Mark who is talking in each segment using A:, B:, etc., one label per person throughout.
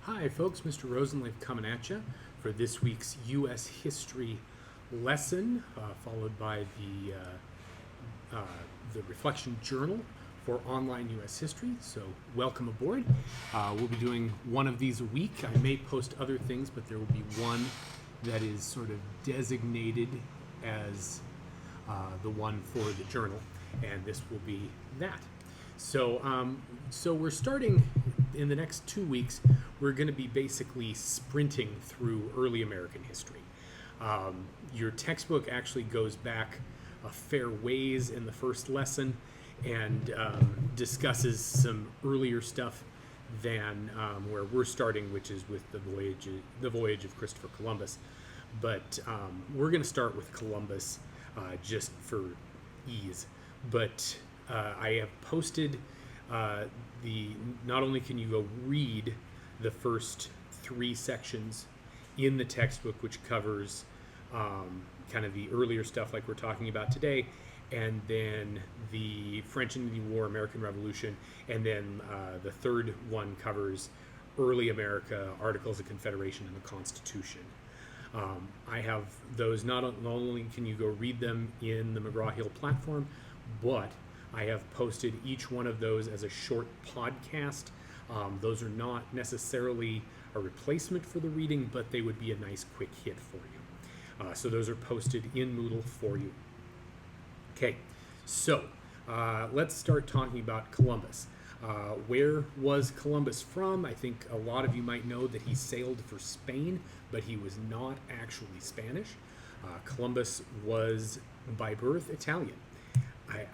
A: Hi folks, Mr. Rosenleif coming at you for this week's U.S. history lesson, followed by the Reflection Journal for online U.S. history. So welcome aboard. We'll be doing one of these a week. I may post other things, but there will be one that is sort of designated as the one for the journal, and this will be that. So we're starting in the next 2 weeks. We're going to be basically sprinting through early American history. Your textbook actually goes back a fair ways in the first lesson and discusses some earlier stuff than where we're starting, which is with the voyage of Christopher Columbus. But we're going to start with Columbus just for ease. But I have posted not only can you go read the first 3 sections in the textbook, which covers kind of the earlier stuff like we're talking about today, and then the French Indian War, American Revolution, and then the third one covers early America, Articles of Confederation, and the Constitution. I have those, not only can you go read them in the McGraw-Hill platform, but I have posted each one of those as a short podcast. Those are not necessarily a replacement for the reading, but they would be a nice quick hit for you. So those are posted in Moodle for you. Okay, so let's start talking about Columbus. Where was Columbus from? I think a lot of you might know that he sailed for Spain, but he was not actually Spanish. Columbus was by birth Italian.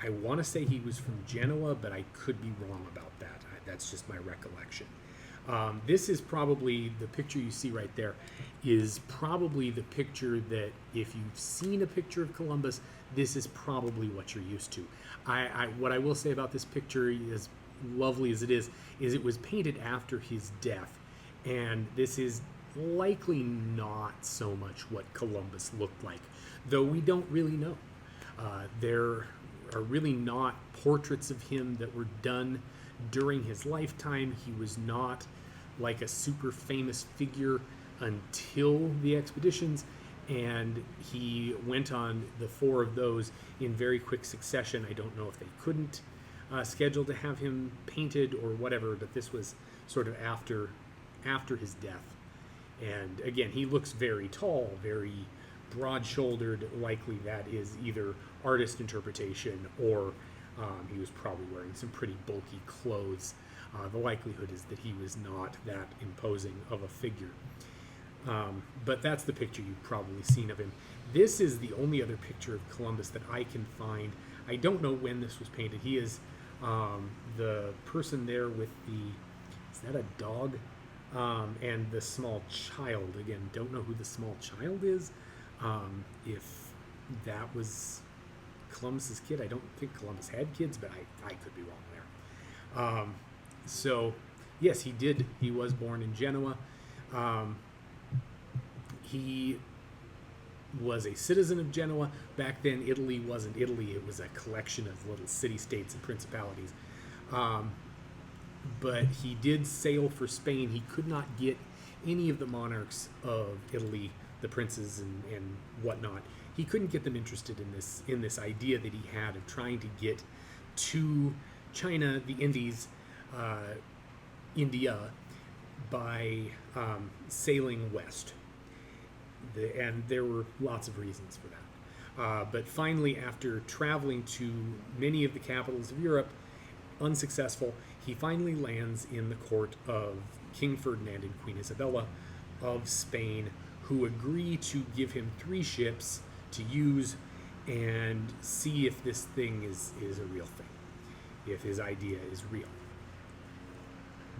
A: I want to say he was from Genoa, but I could be wrong about that. That's just my recollection. This is probably, the picture you see right there is probably the picture that if you've seen a picture of Columbus, this is probably what you're used to. What I will say about this picture, as lovely as it is it was painted after his death, and this is likely not so much what Columbus looked like, though we don't really know. There are really not portraits of him that were done during his lifetime. He was not like a super famous figure until the expeditions, and he went on the 4 of those in very quick succession. I don't know if they couldn't schedule to have him painted or whatever, but this was sort of after his death. And again, he looks very tall, very broad-shouldered. Likely that is either artist interpretation or he was probably wearing some pretty bulky clothes. The likelihood is that he was not that imposing of a figure. But that's the picture you've probably seen of him. This is the only other picture of Columbus that I can find. I don't know when this was painted. He is the person there with is that a dog? And the small child. Again, don't know who the small child is. If that was Columbus's kid. I don't think Columbus had kids, but I could be wrong there. So yes, he did. He was born in Genoa. He was a citizen of Genoa. Back then, Italy wasn't Italy. It was a collection of little city-states and principalities. But he did sail for Spain. He could not get any of the monarchs of Italy, the princes and whatnot. He couldn't get them interested in this idea that he had of trying to get to China, the Indies, India, by sailing west. And there were lots of reasons for that. But finally, after traveling to many of the capitals of Europe, unsuccessful, he finally lands in the court of King Ferdinand and Queen Isabella of Spain, who agree to give him 3 ships to use and see if this thing is a real thing, if his idea is real.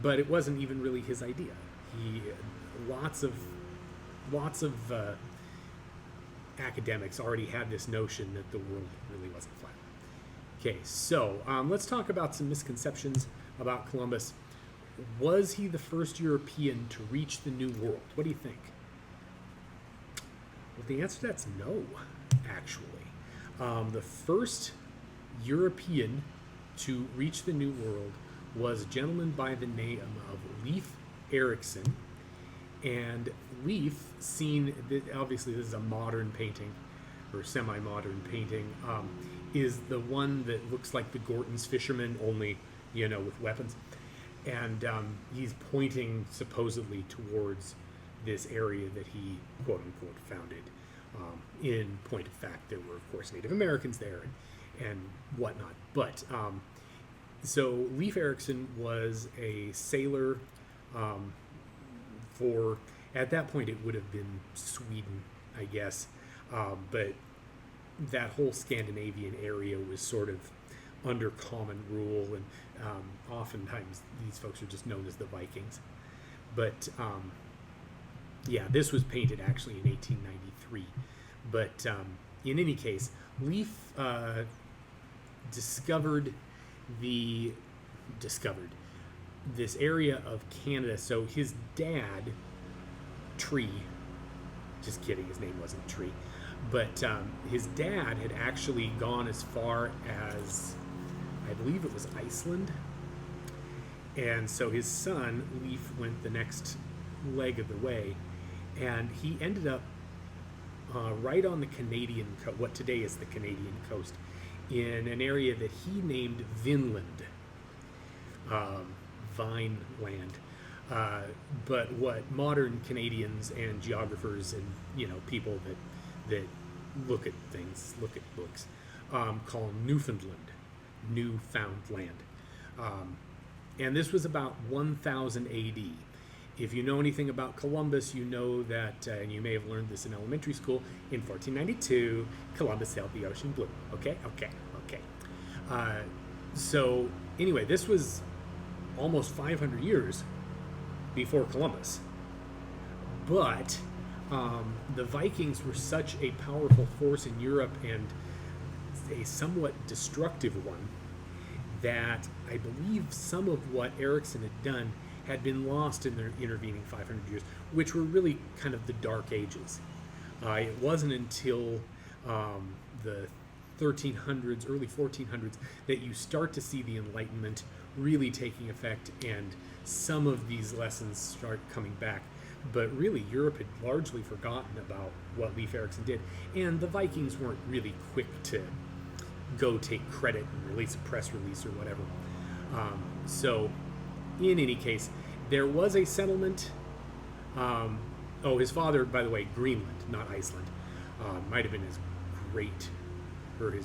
A: But it wasn't even really his idea. Lots of academics already had this notion that the world really wasn't flat. Okay, so let's talk about some misconceptions about Columbus. Was he the first European to reach the New World? What do you think? Well, the answer to that's no, actually. The first European to reach the New World was a gentleman by the name of Leif Erickson. And Leif, obviously this is a modern painting, or semi-modern painting, is the one that looks like the Gorton's fisherman, only, with weapons. And he's pointing supposedly towards this area that he, quote unquote, founded. In point of fact, there were, of course, Native Americans there and whatnot. But so Leif Erikson was a sailor for, at that point, it would have been Sweden, I guess. But that whole Scandinavian area was sort of under common rule, and oftentimes these folks are just known as the Vikings. But yeah, this was painted actually in 1893. But in any case, Leif discovered this area of Canada. So his dad, Tree, just kidding, his name wasn't Tree, but his dad had actually gone as far as, I believe it was Iceland. And so his son, Leif, went the next leg of the way, and he ended up right on the Canadian what today is the Canadian coast, in an area that he named Vinland, Vineland. But what modern Canadians and geographers and people that look at books, call Newfoundland, Newfoundland. And this was about 1000 AD. If you know anything about Columbus, you know that, and you may have learned this in elementary school, in 1492, Columbus sailed the ocean blue. Okay. So anyway, this was almost 500 years before Columbus. But the Vikings were such a powerful force in Europe, and a somewhat destructive one, that I believe some of what Erickson had done had been lost in the intervening 500 years, which were really kind of the Dark Ages. It wasn't until the 1300s, early 1400s, that you start to see the Enlightenment really taking effect, and some of these lessons start coming back. But really, Europe had largely forgotten about what Leif Erikson did, and the Vikings weren't really quick to go take credit and release a press release or whatever. So, in any case, there was a settlement. His father, by the way, Greenland, not Iceland. Might have been his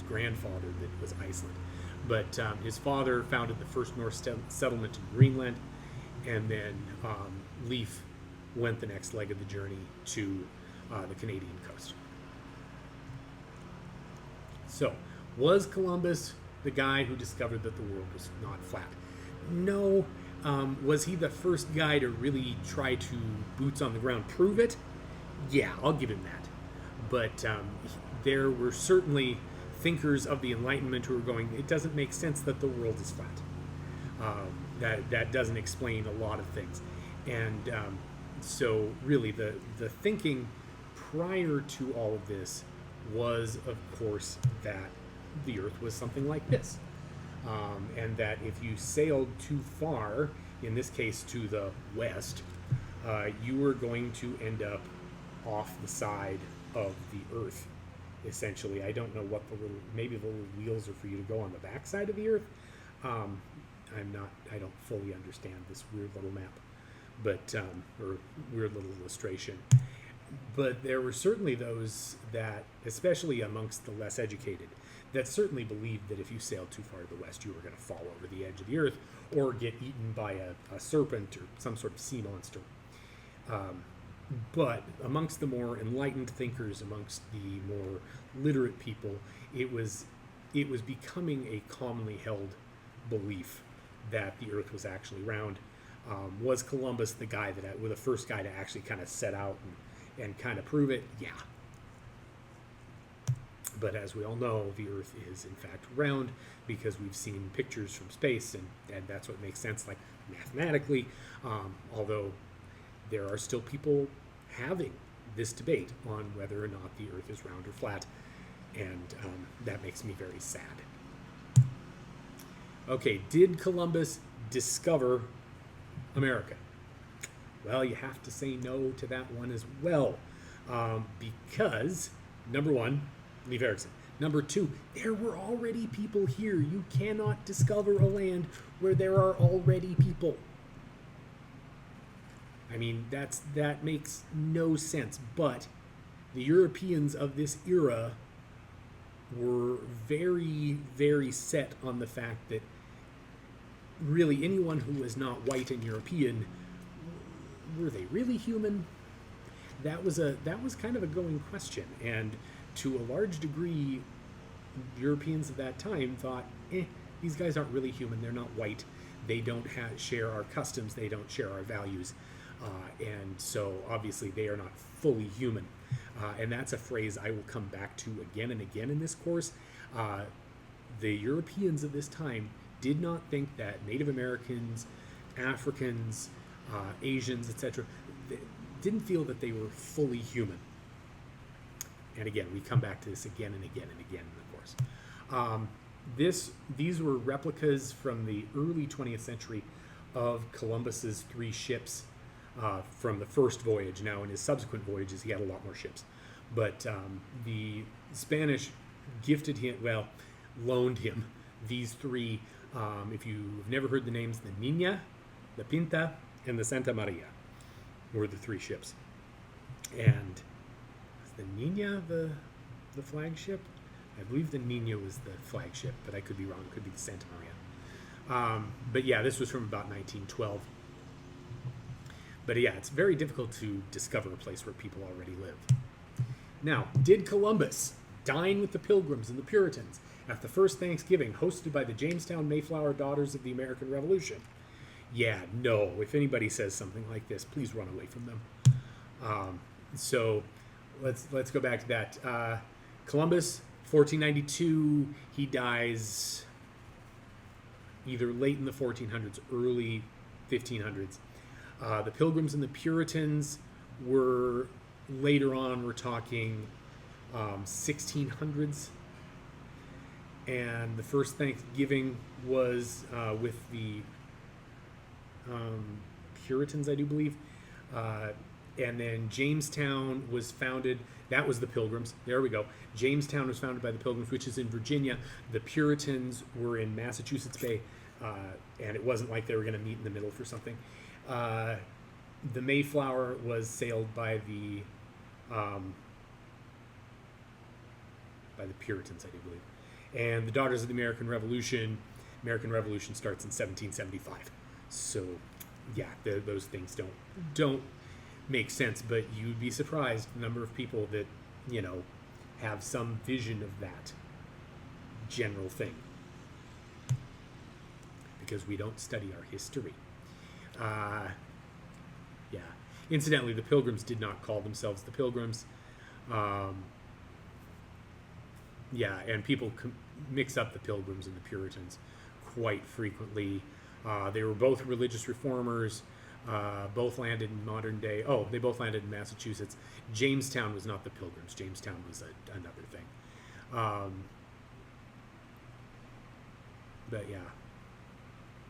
A: grandfather that was Iceland. But his father founded the first Norse settlement in Greenland, and then Leif went the next leg of the journey to the Canadian coast. So, was Columbus the guy who discovered that the world was not flat? No. Was he the first guy to really try to, boots on the ground, prove it? Yeah, I'll give him that. But there were certainly thinkers of the Enlightenment who were going, it doesn't make sense that the world is flat. That doesn't explain a lot of things. And so really the thinking prior to all of this was, of course, that the Earth was something like this. And that if you sailed too far, in this case to the west, you were going to end up off the side of the Earth, essentially. I don't know what maybe the little wheels are for you to go on the back side of the Earth. I don't fully understand this weird little map, but, or weird little illustration. But there were certainly those that, especially amongst the less educated, that certainly believed that if you sailed too far to the west, you were going to fall over the edge of the Earth or get eaten by a serpent or some sort of sea monster. But amongst the more enlightened thinkers, amongst the more literate people, it was becoming a commonly held belief that the Earth was actually round. Was Columbus the first guy to actually kind of set out and kind of prove it? Yeah. But as we all know, the Earth is in fact round, because we've seen pictures from space, and that's what makes sense, like mathematically, although there are still people having this debate on whether or not the Earth is round or flat, and that makes me very sad. Okay, did Columbus discover America? Well, you have to say no to that one as well. Because, number one, Leif Erikson. Number two, there were already people here. You cannot discover a land where there are already people. I mean, that makes no sense. But the Europeans of this era were very, very set on the fact that really anyone who was not white and European, were they really human? That was kind of a going question, and to a large degree, Europeans of that time thought, these guys aren't really human. They're not white. They don't share our customs. They don't share our values, and so obviously they are not fully human. And that's a phrase I will come back to again and again in this course. The Europeans of this time did not think that Native Americans, Africans, Asians, etc., didn't feel that they were fully human. And again, we come back to this again and again and again in the course. These were replicas from the early 20th century of Columbus's 3 ships from the first voyage. Now, in his subsequent voyages, he had a lot more ships. But the Spanish loaned him these 3. If you've never heard the names, the Niña, the Pinta, and the Santa Maria were the 3 ships. And was the Niña the flagship? I believe the Niña was the flagship, but I could be wrong. It could be the Santa Maria. But yeah, this was from about 1912. But yeah, it's very difficult to discover a place where people already live. Now, did Columbus dine with the Pilgrims and the Puritans at the first Thanksgiving hosted by the Jamestown Mayflower Daughters of the American Revolution? Yeah, no. If anybody says something like this, please run away from them. So let's go back to that. Columbus, 1492, he dies either late in the 1400s, early 1500s. The Pilgrims and the Puritans were later on, we're talking 1600s. And the first Thanksgiving was with the Puritans, I do believe. And then Jamestown was founded. That was the Pilgrims. There we go. Jamestown was founded by the Pilgrims, which is in Virginia. The Puritans were in Massachusetts Bay, and it wasn't like they were going to meet in the middle for something. The Mayflower was sailed by the Puritans, I do believe. And the Daughters of the American Revolution starts in 1775. So, yeah, those things don't make sense, but you'd be surprised the number of people that, have some vision of that general thing. Because we don't study our history. Yeah. Incidentally, the Pilgrims did not call themselves the Pilgrims. Yeah, and people mix up the Pilgrims and the Puritans quite frequently. They were both religious reformers. Both landed in modern day. Oh, they both landed in Massachusetts. Jamestown was not the Pilgrims. Jamestown was another thing. But yeah,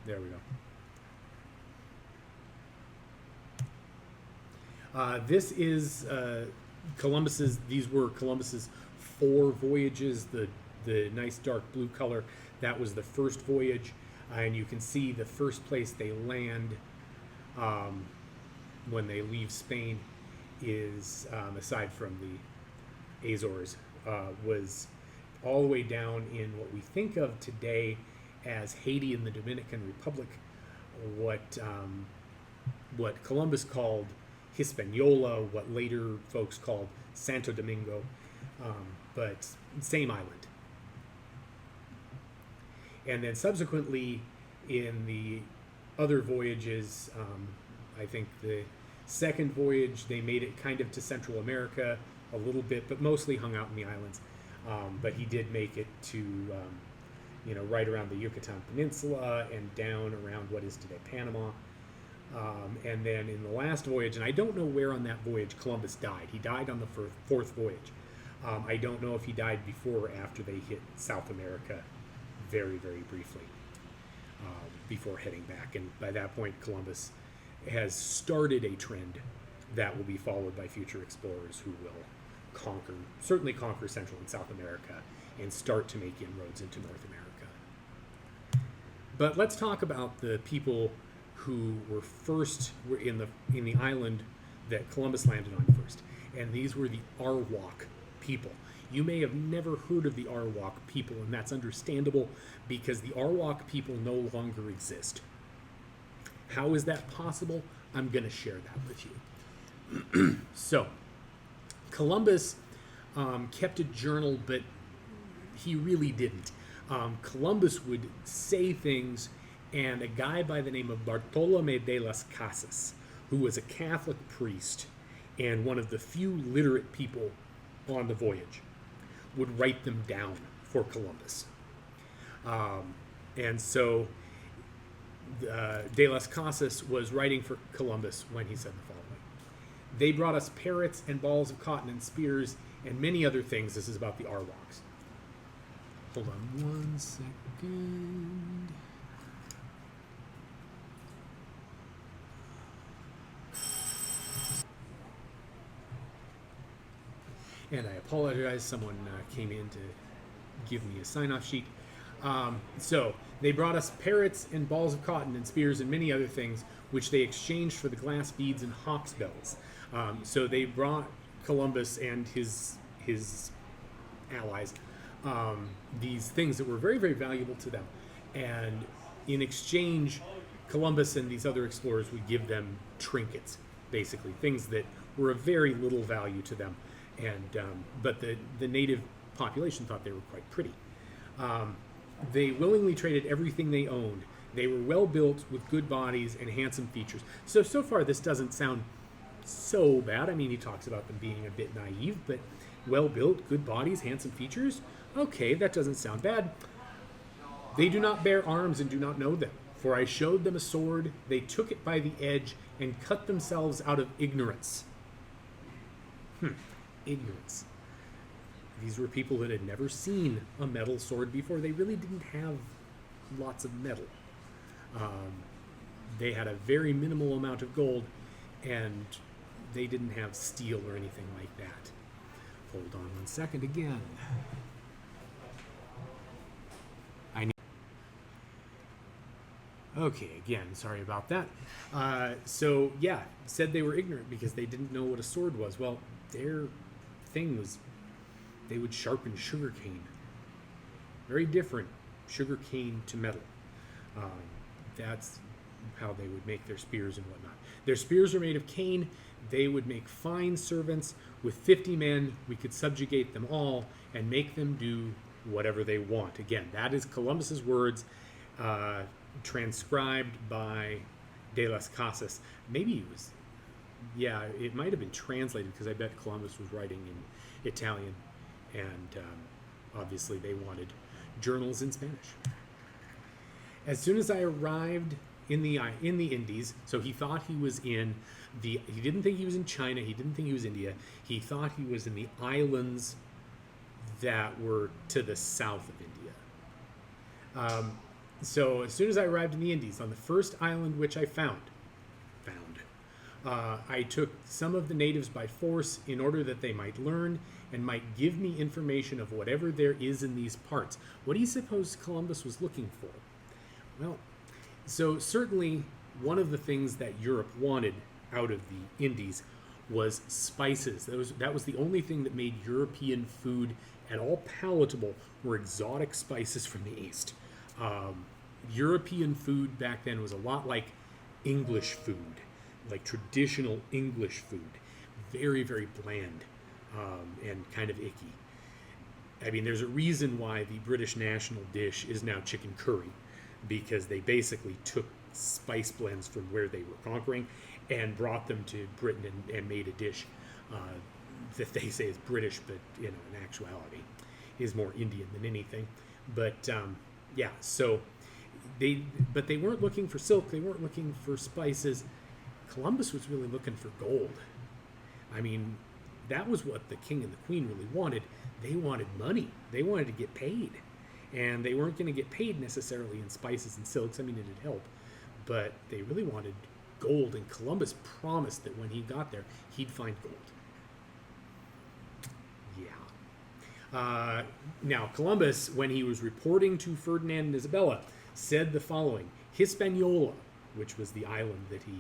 A: there we go. This is Columbus's. These were Columbus's 4 voyages. The nice dark blue color, that was the first voyage, and you can see the first place they land. When they leave Spain is, aside from the Azores, was all the way down in what we think of today as Haiti and the Dominican Republic, what Columbus called Hispaniola, what later folks called Santo Domingo, but same island. And then subsequently in the other voyages, I think the second voyage, they made it kind of to Central America a little bit, but mostly hung out in the islands. But he did make it to, right around the Yucatan Peninsula and down around what is today Panama. And then in the last voyage, and I don't know where on that voyage Columbus died. He died on the fourth voyage. I don't know if he died before or after they hit South America very, very briefly. Before heading back, and by that point Columbus has started a trend that will be followed by future explorers who will certainly conquer Central and South America and start to make inroads into North America. But let's talk about the people who were in the island that Columbus landed on first, and these were the Arawak people. You may have never heard of the Arawak people, and that's understandable because the Arawak people no longer exist. How is that possible? I'm going to share that with you. So, Columbus kept a journal, but he really didn't. Columbus would say things, and a guy by the name of Bartolome de las Casas, who was a Catholic priest and one of the few literate people on the voyage, would write them down for Columbus. And so de las Casas was writing for Columbus when he said the following: "They brought us parrots and balls of cotton and spears and many other things." This is about the Arawaks. Hold on 1 second. And I apologize, someone came in to give me a sign-off sheet. So, they brought us parrots and balls of cotton and spears and many other things, which they exchanged for the glass beads and hawk's bells. So they brought Columbus and his allies these things that were very, very valuable to them. And in exchange, Columbus and these other explorers would give them trinkets, basically, things that were of very little value to them. And but the native population thought they were quite pretty. They willingly traded everything they owned. They were well built with good bodies and handsome features. So far this doesn't sound so bad. I mean, he talks about them being a bit naive, but well built, good bodies, handsome features. Okay, that doesn't sound bad. They do not bear arms and do not know them. For I showed them a sword. They took it by the edge and cut themselves out of ignorance. Ignorance. These were people that had never seen a metal sword before. They really didn't have lots of metal. They had a very minimal amount of gold, and they didn't have steel or anything like that. Hold on 1 second again. Okay, again, sorry about that. So, yeah, said they were ignorant because they didn't know what a sword was. Well, their thing was they would sharpen sugarcane. Very different, sugarcane to metal. That's how they would make their spears and whatnot. Their spears were made of cane. They would make fine servants. With 50 men, we could subjugate them all and make them do whatever they want. Again, that is Columbus's words, transcribed by de las Casas. Maybe it was, yeah, it might have been translated because I bet Columbus was writing in Italian, and obviously they wanted journals in Spanish. As soon as I arrived in the Indies, so he thought he was in he didn't think he was in China, he didn't think he was India, he thought he was in the islands that were to the south of India. So as soon as I arrived in the Indies, on the first island which I found, I took some of the natives by force in order that they might learn and might give me information of whatever there is in these parts. What do you suppose Columbus was looking for? Well, so certainly one of the things that Europe wanted out of the Indies was spices. That was the only thing that made European food at all palatable, were exotic spices from the East. European food back then was a lot like English food, like traditional English food. Very, very bland and kind of icky. I mean, there's a reason why the British national dish is now chicken curry, because they basically took spice blends from where they were conquering and brought them to Britain and made a dish that they say is British, but in actuality is more Indian than anything. But yeah, so they weren't looking for silk, they weren't looking for spices. Columbus was really looking for gold. I mean, that was what the king and the queen really wanted. They wanted money. They wanted to get paid. And they weren't going to get paid necessarily in spices and silks. I mean, it'd help. But they really wanted gold, and Columbus promised that when he got there, he'd find gold. Yeah. Now, Columbus, when he was reporting to Ferdinand and Isabella, said the following: Hispaniola, which was the island that he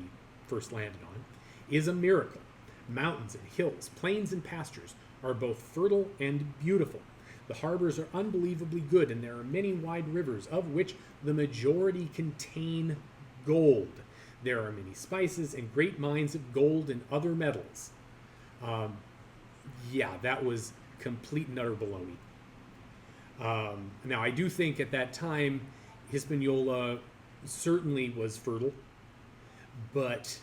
A: first landed on, is a miracle. Mountains and hills, plains and pastures are both fertile and beautiful. The harbors are unbelievably good, and there are many wide rivers, of which the majority contain gold. There are many spices and great mines of gold and other metals. Yeah, that was complete and utter baloney. Now, I do think at that time, Hispaniola certainly was fertile, but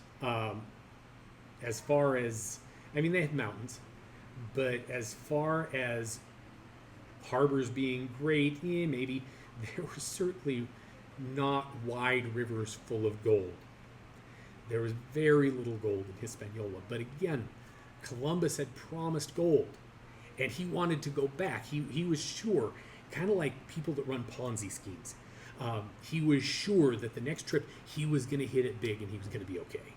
A: as far as, I mean, they had mountains, but as far as harbors being great, maybe there were certainly not wide rivers full of gold. There was very little gold in Hispaniola, but again, Columbus had promised gold, and he wanted to go back. He was sure, kind of like people that run Ponzi schemes. He was sure that the next trip he was going to hit it big and he was going to be okay.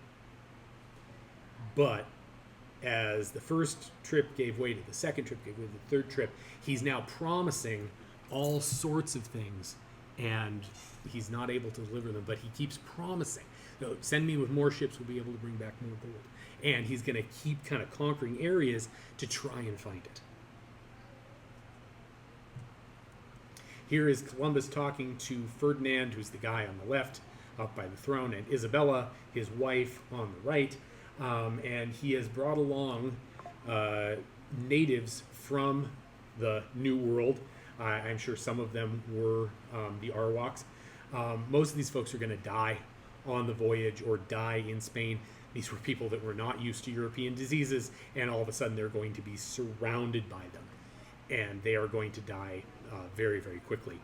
A: But as the first trip gave way to the second trip, gave way to the third trip, he's now promising all sorts of things, and he's not able to deliver them, but he keeps promising. So, send me with more ships, we'll be able to bring back more gold. And he's going to keep kind of conquering areas to try and find it. Here is Columbus talking to Ferdinand, who's the guy on the left, up by the throne, and Isabella, his wife, on the right. And he has brought along natives from the New World. I'm sure some of them were the Arawaks. Most of these folks are going to die on the voyage or die in Spain. These were people that were not used to European diseases, and all of a sudden they're going to be surrounded by them, and they are going to die very, very quickly.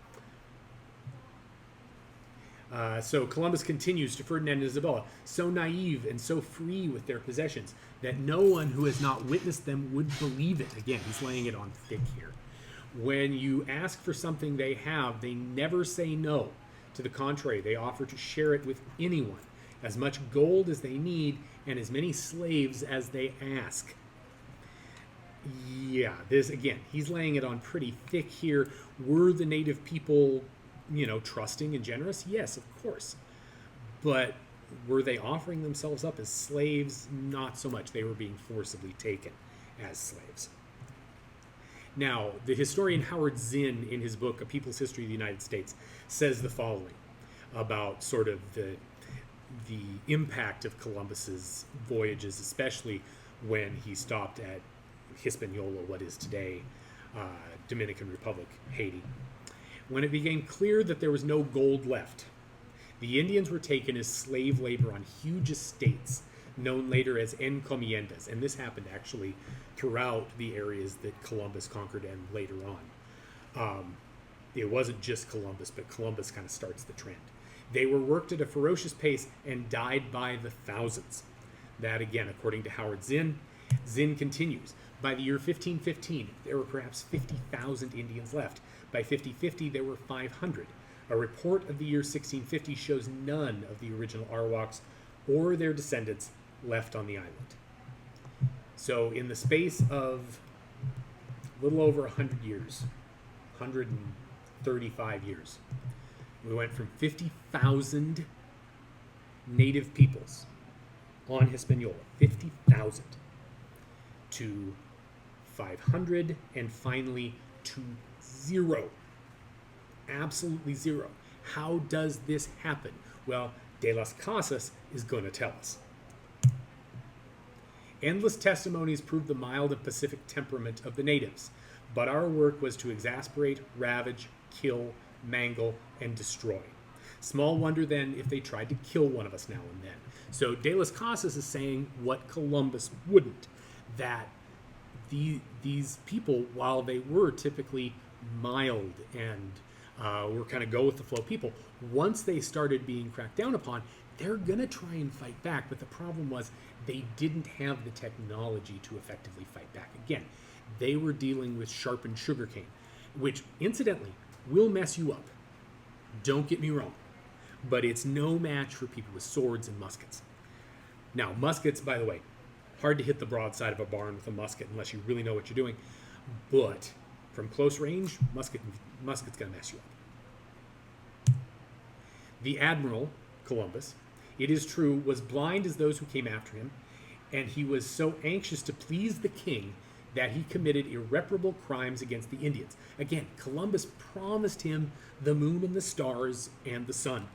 A: So Columbus continues to Ferdinand and Isabella, so naive and so free with their possessions that no one who has not witnessed them would believe it. Again, he's laying it on thick here. When you ask for something they have, they never say no. To the contrary, they offer to share it with anyone, as much gold as they need and as many slaves as they ask. Yeah, this again, he's laying it on pretty thick here. Were the native people, trusting and generous? Yes, of course. But were they offering themselves up as slaves? Not so much. They were being forcibly taken as slaves. Now, the historian Howard Zinn, in his book, A People's History of the United States, says the following about sort of the impact of Columbus's voyages, especially when he stopped at Hispaniola, what is today Dominican Republic, Haiti. When it became clear that there was no gold left, the Indians were taken as slave labor on huge estates, known later as encomiendas, and this happened actually throughout the areas that Columbus conquered and later on. It wasn't just Columbus, but Columbus kind of starts the trend. They were worked at a ferocious pace and died by the thousands. That, again, according to Howard Zinn. Zinn continues. By the year 1515, there were perhaps 50,000 Indians left. By 1550, there were 500. A report of the year 1650 shows none of the original Arawaks or their descendants left on the island. So in the space of a little over 100 years, 135 years, we went from 50,000 native peoples on Hispaniola, 50,000, to 500, and finally to 0. Absolutely 0. How does this happen? Well, De las Casas is going to tell us. Endless testimonies prove the mild and pacific temperament of the natives, but our work was to exasperate, ravage, kill, mangle, and destroy. Small wonder then if they tried to kill one of us now and then. So De las Casas is saying what Columbus wouldn't, that these people, while they were typically mild and were kind of go with the flow people, once they started being cracked down upon, they're going to try and fight back. But the problem was they didn't have the technology to effectively fight back. Again, they were dealing with sharpened sugarcane, which incidentally will mess you up. Don't get me wrong. But it's no match for people with swords and muskets. Now, muskets, by the way, hard to hit the broadside of a barn with a musket unless you really know what you're doing. But from close range, musket's going to mess you up. The Admiral, Columbus, it is true, was blind as those who came after him, and he was so anxious to please the king that he committed irreparable crimes against the Indians. Again, Columbus promised him the moon and the stars and the sun,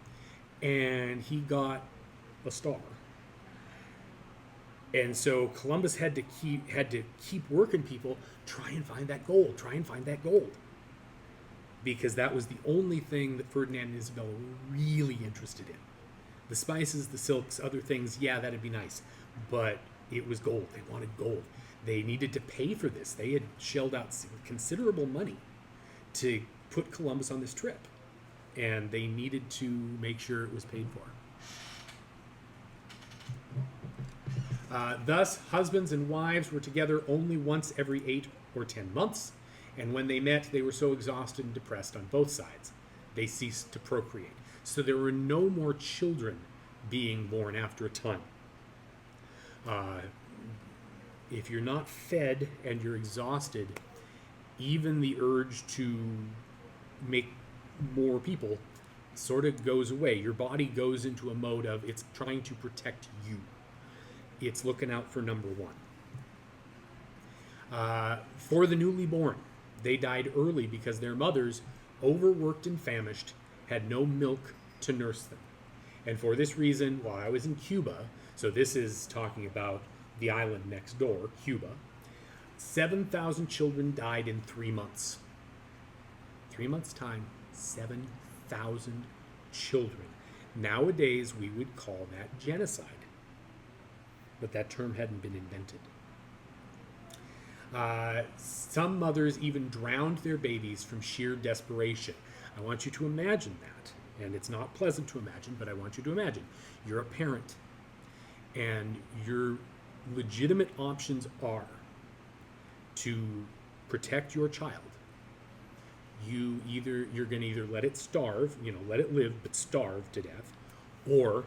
A: and he got a star. And so Columbus had to keep working people, try and find that gold, because that was the only thing that Ferdinand and Isabella were really interested in. The spices, the silks, other things, yeah, that'd be nice, but it was gold. They wanted gold. They needed to pay for this. They had shelled out considerable money to put Columbus on this trip, and they needed to make sure it was paid for. Thus, husbands and wives were together only once every 8 or 10 months, and when they met, they were so exhausted and depressed on both sides, they ceased to procreate. So there were no more children being born after a time. If you're not fed and you're exhausted, even the urge to make more people sort of goes away. Your body goes into a mode of it's trying to protect you. It's looking out for number one. For the newly born, they died early because their mothers, overworked and famished, had no milk to nurse them. And for this reason, while I was in Cuba, so this is talking about the island next door, Cuba, 7,000 children died in 3 months. 3 months' time, 7,000 children. Nowadays, we would call that genocide. But that term hadn't been invented. Some mothers even drowned their babies from sheer desperation. I want you to imagine that. And it's not pleasant to imagine, but I want you to imagine. You're a parent, and your legitimate options are to protect your child. You're going to either let it starve, let it live, but starve to death, or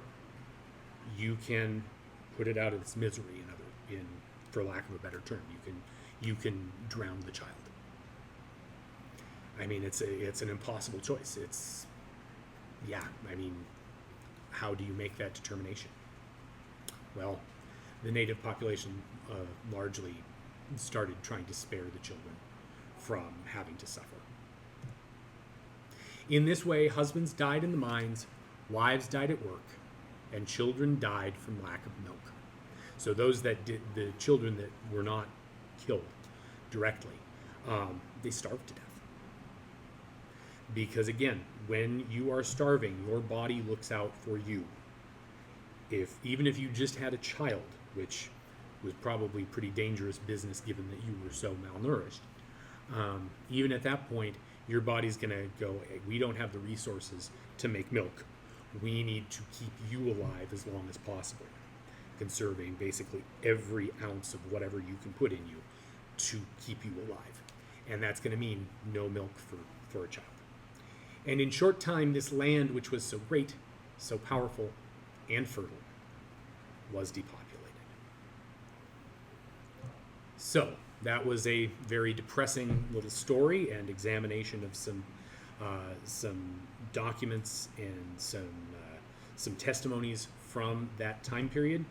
A: you can put it out of its misery, for lack of a better term. You can drown the child. I mean, it's an impossible choice. How do you make that determination? Well, the native population largely started trying to spare the children from having to suffer. In this way, husbands died in the mines, wives died at work, and children died from lack of milk. So those the children that were not killed directly, they starved to death. Because again, when you are starving, your body looks out for you. Even if you just had a child, which was probably pretty dangerous business given that you were so malnourished, even at that point, your body's going to go, hey, we don't have the resources to make milk. We need to keep you alive as long as possible, conserving basically every ounce of whatever you can put in you to keep you alive. And that's going to mean no milk for a child. And in short time, this land, which was so great, so powerful, and fertile, was depopulated. So that was a very depressing little story and examination of some documents and some testimonies from that time period.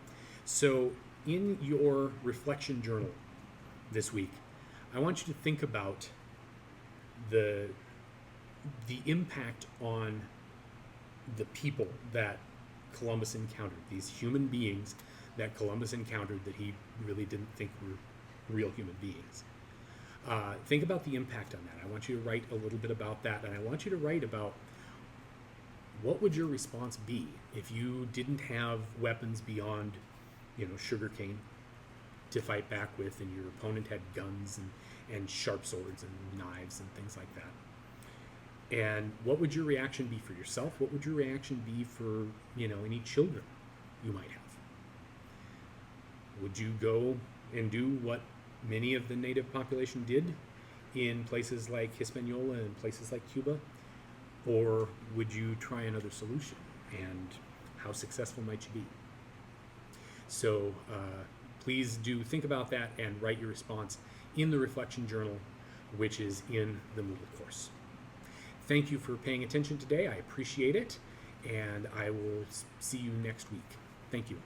A: So in your reflection journal this week, I want you to think about the impact on the people that Columbus encountered, these human beings that Columbus encountered that he really didn't think were real human beings. Think about the impact on that. I want you to write a little bit about that, and I want you to write about what would your response be if you didn't have weapons beyond, sugarcane to fight back with, and your opponent had guns and sharp swords and knives and things like that. And what would your reaction be for yourself? What would your reaction be for, any children you might have? Would you go and do what many of the native population did in places like Hispaniola and places like Cuba? Or would you try another solution? And how successful might you be? So please do think about that and write your response in the reflection journal, which is in the Moodle course. Thank you for paying attention today. I appreciate it, and I will see you next week. Thank you.